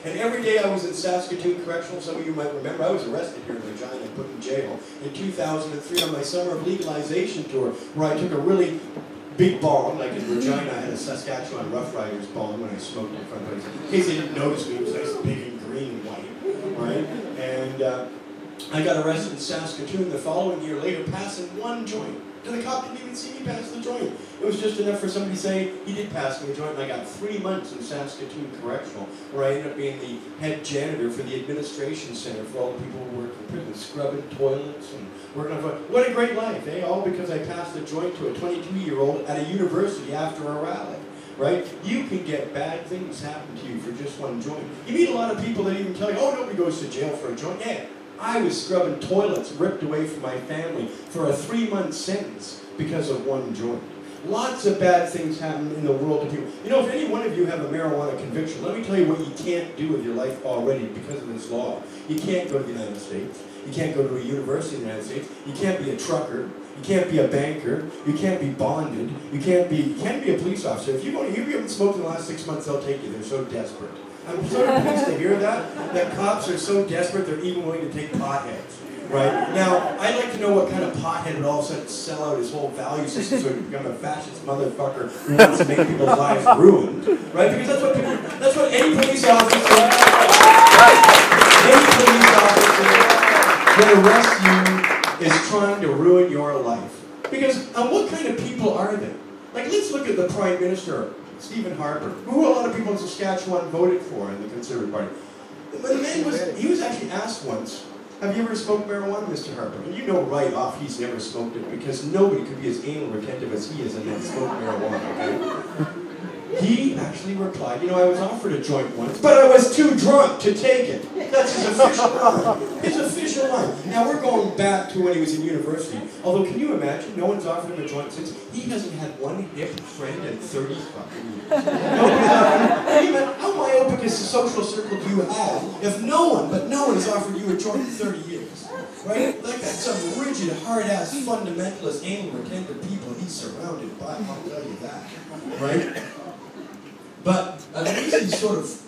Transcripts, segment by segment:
And every day I was in Saskatoon Correctional, some of you might remember, I was arrested here in Regina and put in jail in 2003 on my summer of legalization tour, where I took a really big bong, like in Regina, I had a Saskatchewan Rough Riders bong when I smoked in front of places. In case they didn't notice me, it was nice, big and green and white, right? And I got arrested in Saskatoon the following year later, passing one joint. And the cop didn't even see me pass the joint. It was just enough for somebody to say, he did pass me a joint, and I got 3 months in Saskatoon Correctional, where I ended up being the head janitor for the administration center for all the people who work in prison, scrubbing toilets and working on foot. What a great life, eh? All because I passed a joint to a 22-year-old at a university after a rally. Right? You can get bad things happen to you for just one joint. You meet a lot of people that even tell you, oh, nobody goes to jail for a joint. Yeah, I was scrubbing toilets ripped away from my family for a 3-month sentence because of one joint. Lots of bad things happen in the world to people. You know, if any one of you have a marijuana conviction, let me tell you what you can't do with your life already because of this law. You can't go to the United States. You can't go to a university in the United States. You can't be a trucker. You can't be a banker. You can't be bonded. You can't be a police officer. If you haven't smoked in the last 6 months, they'll take you. They're so desperate. I'm so pleased to hear that cops are so desperate they're even willing to take potheads. Right? Now, I'd like to know what kind of pothead would all of a sudden sell out his whole value system so he can become a fascist motherfucker who wants to make people's lives ruined. Right? Because that's what any police officer, that arrests you is trying to ruin your life. Because what kind of people are they? Like, let's look at the Prime Minister, Stephen Harper, who a lot of people in Saskatchewan voted for in the Conservative Party. The man he was actually asked once, have you ever smoked marijuana, Mr. Harper? And you know right off he's never smoked it because nobody could be as anal retentive as he is and then smoke marijuana, okay? He actually replied, you know, I was offered a joint once, but I was too drunk to take it. That's his official line. His official line. Now, we're going back to when he was in university. Although, can you imagine, no one's offered him a joint since. He hasn't had one hip friend in 30 fucking years. Nobody's offered him. How myopic is the social circle do you have if no one has offered you a joint in 30 years? Right? Like that's some rigid, hard-ass, fundamentalist, anal retentive people he's surrounded by, I'll tell you that. Right? But at least he's sort of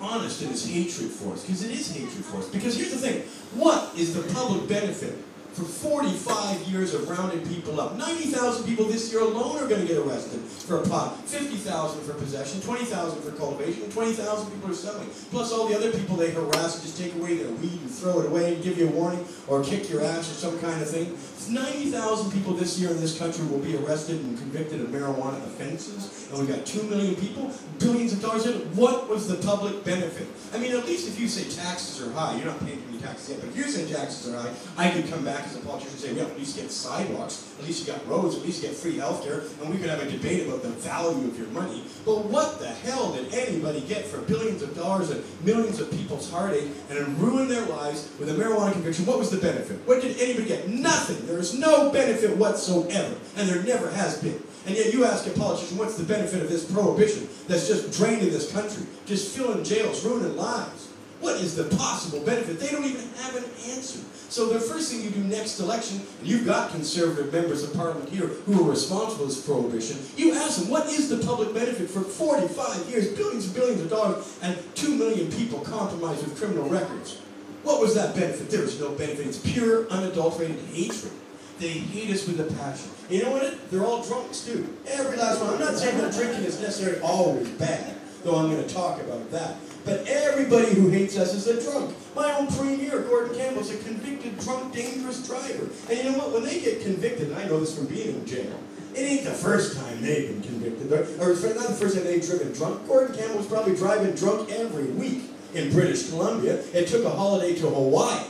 honest in his hatred for us, because it is hatred for us. Because here's the thing, what is the public benefit for 45 years of rounding people up? 90,000 people this year alone are going to get arrested for a pot, 50,000 for possession, 20,000 for cultivation, and 20,000 people are selling. Plus all the other people they harass and just take away their weed and throw it away and give you a warning or kick your ass or some kind of thing. 90,000 people this year in this country will be arrested and convicted of marijuana offenses, and we've got 2 million people, billions of dollars in it. What was the public benefit? I mean, at least if you say taxes are high, you're not paying any taxes yet, but if you're saying taxes are high, I could come back as a politician and say, well, at least get sidewalks, at least you got roads, at least you get free health care, and we could have a debate about the value of your money. But what the hell did anybody get for billions of dollars and millions of people's heartache and ruin their lives with a marijuana conviction? What was the benefit? What did anybody get? Nothing. There is no benefit whatsoever, and there never has been. And yet you ask a politician, what's the benefit of this prohibition that's just draining this country, just filling jails, ruining lives? What is the possible benefit? They don't even have an answer. So the first thing you do next election, and you've got conservative members of parliament here who are responsible for this prohibition, you ask them, what is the public benefit for 45 years, billions and billions of dollars, and 2 million people compromised with criminal records? What was that benefit? There is no benefit. It's pure, unadulterated hatred. They hate us with a passion. You know what? They're all drunks, too. Every last one. I'm not saying that drinking is necessarily always bad, though I'm going to talk about that. But everybody who hates us is a drunk. My own premier, Gordon Campbell, is a convicted, drunk, dangerous driver. And you know what? When they get convicted, and I know this from being in jail, it ain't the first time they've been convicted. Or it's not the first time they've driven drunk. Gordon Campbell was probably driving drunk every week in British Columbia. It took a holiday to Hawaii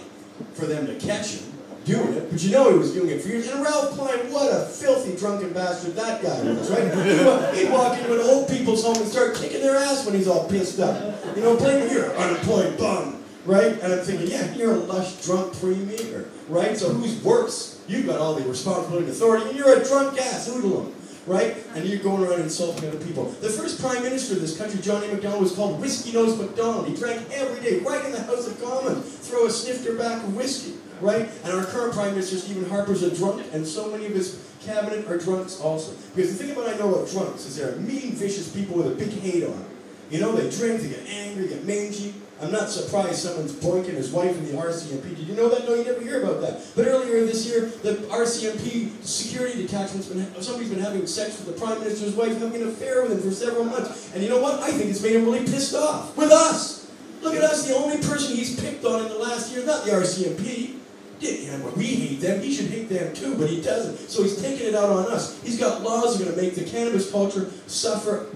for them to catch him doing it, but you know he was doing it for years. And Ralph Klein, what a filthy drunken bastard that guy was, right? He'd walk into an old people's home and start kicking their ass when he's all pissed up. You know, blame you're an unemployed bum, right? And I'm thinking, yeah, you're a lush drunk premier, right? So who's worse? You've got all the responsibility and authority, and you're a drunk ass hoodlum, right? And you're going around insulting other people. The first Prime Minister of this country, John A. Macdonald, was called Whiskey Nose Macdonald. He drank every day, right in the House of Commons, throw a snifter back of whiskey. Right? And our current Prime Minister, Stephen Harper's a drunk, and so many of his cabinet are drunks also. Because the thing about I know about drunks is they're mean, vicious people with a big hate on them. You know, they drink, they get angry, they get mangy, I'm not surprised someone's boinking his wife in the RCMP. Did you know that? No, you never hear about that. But earlier this year, the RCMP security detachment's somebody's been having sex with the Prime Minister's wife, having an affair with him for several months. And you know what? I think it's made him really pissed off. With us! Look at us, the only person he's picked on in the last year, not the RCMP. We hate them, he should hate them too, but he doesn't. So he's taking it out on us. He's got laws that are going to make the cannabis culture suffer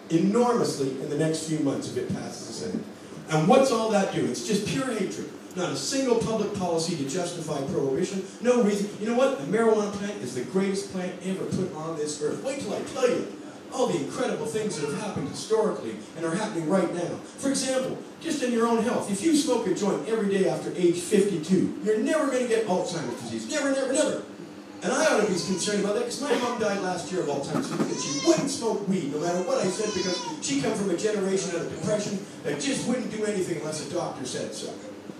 enormously in the next few months if it passes the Senate. And what's all that do? It's just pure hatred. Not a single public policy to justify prohibition. No reason. You know what? The marijuana plant is the greatest plant ever put on this earth. Wait till I tell you all the incredible things that have happened historically and are happening right now. For example, just in your own health, if you smoke a joint every day after age 52, you're never going to get Alzheimer's disease. Never, never, never. And I ought to be concerned about that because my mom died last year of Alzheimer's disease and she wouldn't smoke weed no matter what I said because she come from a generation of depression that just wouldn't do anything unless a doctor said so.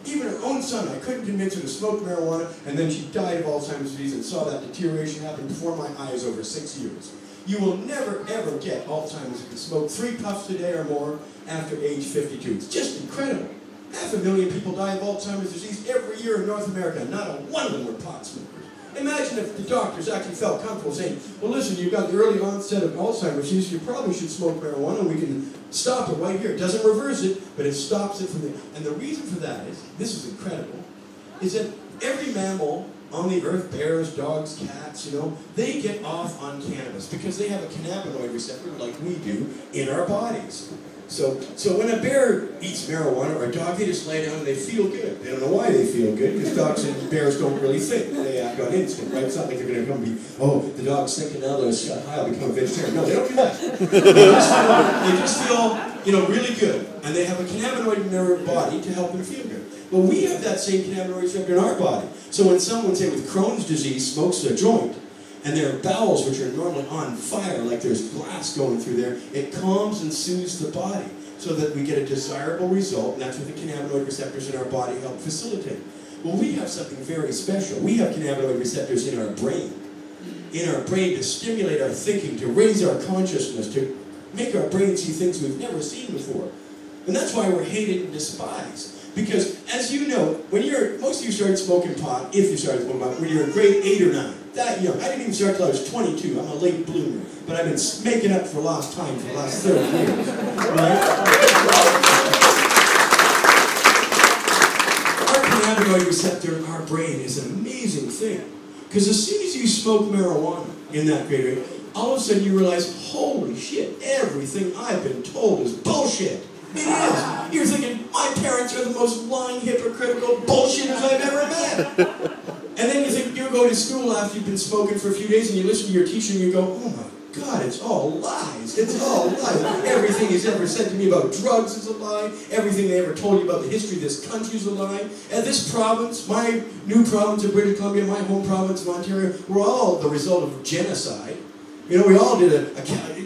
Even her own son, I couldn't convince her to smoke marijuana, and then she died of Alzheimer's disease and saw that deterioration happen before my eyes over 6 years. You will never, ever get Alzheimer's if you smoke 3 puffs a day or more after age 52. It's just incredible. 500,000 people die of Alzheimer's disease every year in North America, and not a one of them were pot smokers. Imagine if the doctors actually felt comfortable saying, well listen, you've got the early onset of Alzheimer's disease, you probably should smoke marijuana, we can stop it right here. It doesn't reverse it, but it stops it from the... And the reason for that is, this is incredible, is that every mammal on the earth, bears, dogs, cats, they get off on cannabis because they have a cannabinoid receptor like we do in our bodies. So when a bear eats marijuana or a dog, they just lay down and they feel good. They don't know why they feel good because dogs and bears don't really think. They act on instinct, right? It's not like they're going to come and be, oh, the dog's thinking now that I shut high, I'll become a vegetarian. No, they don't do that. They just feel, really good. And they have a cannabinoid in their body to help them feel good. Well, we have that same cannabinoid receptor in our body. So when someone, say, with Crohn's disease smokes a joint, and their bowels, which are normally on fire, like there's glass going through there, it calms and soothes the body so that we get a desirable result, and that's what the cannabinoid receptors in our body help facilitate. Well, we have something very special. We have cannabinoid receptors in our brain. In our brain to stimulate our thinking, to raise our consciousness, to make our brain see things we've never seen before. And that's why we're hated and despised. Because, as you know, most of you started smoking pot, if you started smoking pot, when you were in grade 8 or 9. That young. I didn't even start till I was 22. I'm a late bloomer. But I've been making up for lost time for the last 30 years. Right? Our cannabinoid receptor in our brain is an amazing thing. Because as soon as you smoke marijuana in that grade 8, all of a sudden you realize, holy shit, everything I've been told is bullshit. It is. You're thinking, my parents are the most lying, hypocritical bullshitters I've ever met. And then you think you go to school after you've been smoking for a few days and you listen to your teacher and you go, oh my God, it's all lies. It's all lies. Everything he's ever said to me about drugs is a lie. Everything they ever told you about the history of this country is a lie. And this province, my new province of British Columbia, my home province of Ontario, we're all the result of genocide. We all did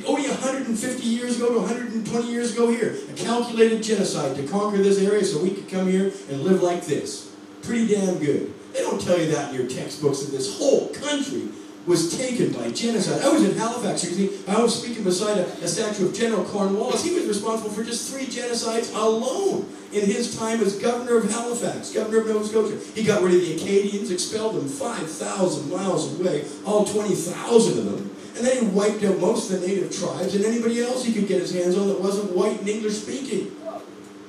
only 150 years ago to 120 years ago here, a calculated genocide to conquer this area so we could come here and live like this. Pretty damn good. They don't tell you that in your textbooks that this whole country was taken by genocide. I was in Halifax, I was speaking beside a statue of General Cornwallis. He was responsible for just 3 genocides alone in his time as governor of Halifax, governor of Nova Scotia. He got rid of the Acadians, expelled them 5,000 miles away, all 20,000 of them. And then he wiped out most of the native tribes and anybody else he could get his hands on that wasn't white and English speaking.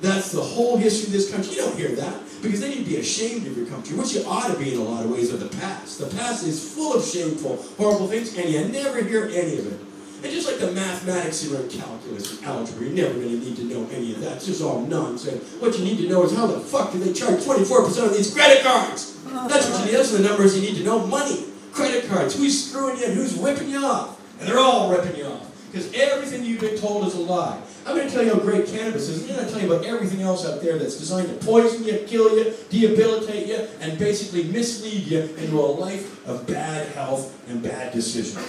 That's the whole history of this country. You don't hear that, because then you'd be ashamed of your country, which you ought to be in a lot of ways of the past. The past is full of shameful, horrible things, and you never hear any of it. And just like the mathematics you learn, calculus and algebra, you're never going to need to know any of that. It's just all nonsense. What you need to know is how the fuck do they charge 24% of these credit cards? That's what you need. Those are the numbers you need to know. Money, credit cards, who's screwing you and who's ripping you off. And they're all ripping you off. Because everything you've been told is a lie. I'm going to tell you how great cannabis is, and I'm going to tell you about everything else out there that's designed to poison you, kill you, debilitate you, and basically mislead you into a life of bad health and bad decisions.